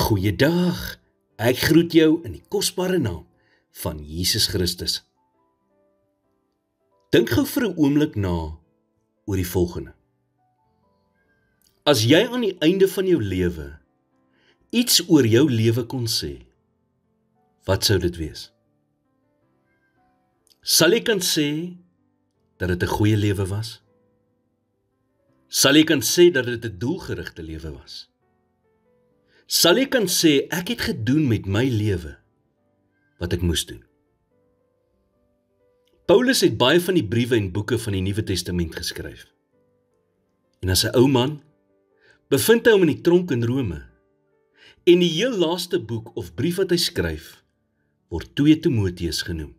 Goeiedag, ek groet jou in die kosbare naam van Jesus Christus. Dink gou vir 'n oomblik na oor die volgende. As jy aan die einde van jou lewe iets oor jou lewe kon sê, wat sou dit wees? Sal jy kan sê dat dit 'n goeie lewe was? Sal jy kan sê dat dit 'n doelgerigte lewe was? Sal jy kan sê, ek het gedoen met my lewe wat ek moes doen? Paulus het baie van die briewe en boeke van die Nuwe Testament geskryf. En as 'n ou man, bevind hy hom in die tronk in Rome. En die heel laaste boek of brief wat hy skryf, word 2 Timoteus genoem.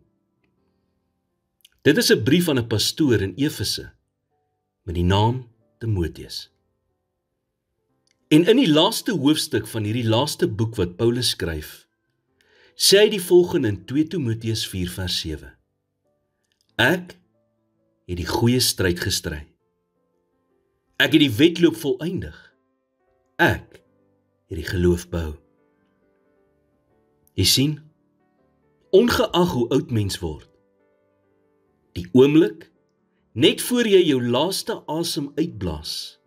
Dit is 'n brief aan 'n pastoor in Efese met die naam Timoteus. En in die laaste hoofstuk van hierdie laaste boek wat Paulus skryf, sê hy die volgende in 2 Timoteus 4 vers 7. Ek het die goeie stryd gestry. Ek het die wedloop volëindig. Ek het die geloof behou. Jy sien, ongeag hoe oud mens word, die oomblik, net voor jy jou laaste asem uitblaas,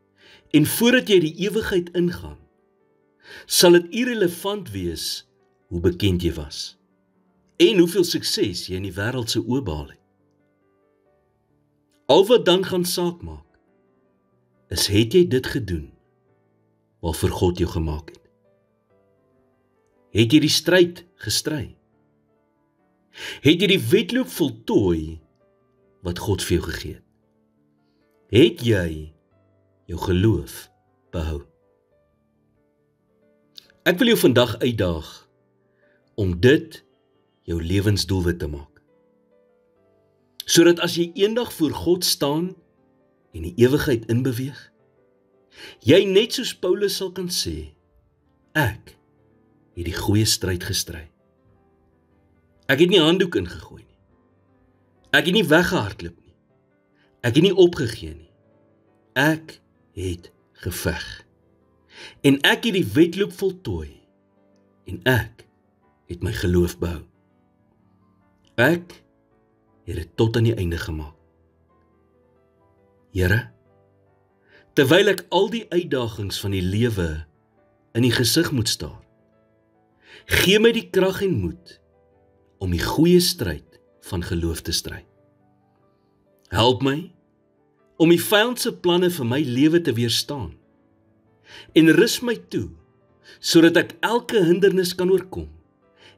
en voordat jy die ewigheid ingaan, sal dit irrelevant wees hoe bekend jy was, en hoeveel sukses jy in die wêreld se oë behaal het. Al wat dan gaan saak maak, is het jy dit gedoen, waarvoor God jou gemaak het? Het jy die stryd gestry? Het jy die wedloop voltooi, wat God vir jou gegee het? Het jy jou geloof behou? Ek wil jou vandag uitdaag om dit jou lewensdoelwit te maak. Sodat as jy eendag voor God staan en die ewigheid inbeweeg, jy net soos Paulus sal kan sê, ek het die goeie stryd gestry. Ek het nie handdoek ingegooi nie. Ek het nie weggehardloop nie. Ek het nie opgegee nie. Ek het geveg. En ek het die wedloop voltooi. En ek het my geloof behou. Ek het dit tot aan die einde gemaak. Here, terwyl ek al die uitdagings van die lewe in die gesig moet staar, gee my die krag en moed om die goeie stryd van geloof te stry. Help my om die vyand se planne vir my lewe te weerstaan en rus my toe, sodat ek elke hindernis kan oorkom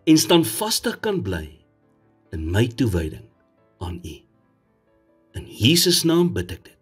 en standvastig kan bly in my toewyding aan U. In Jesus naam bid ek dit.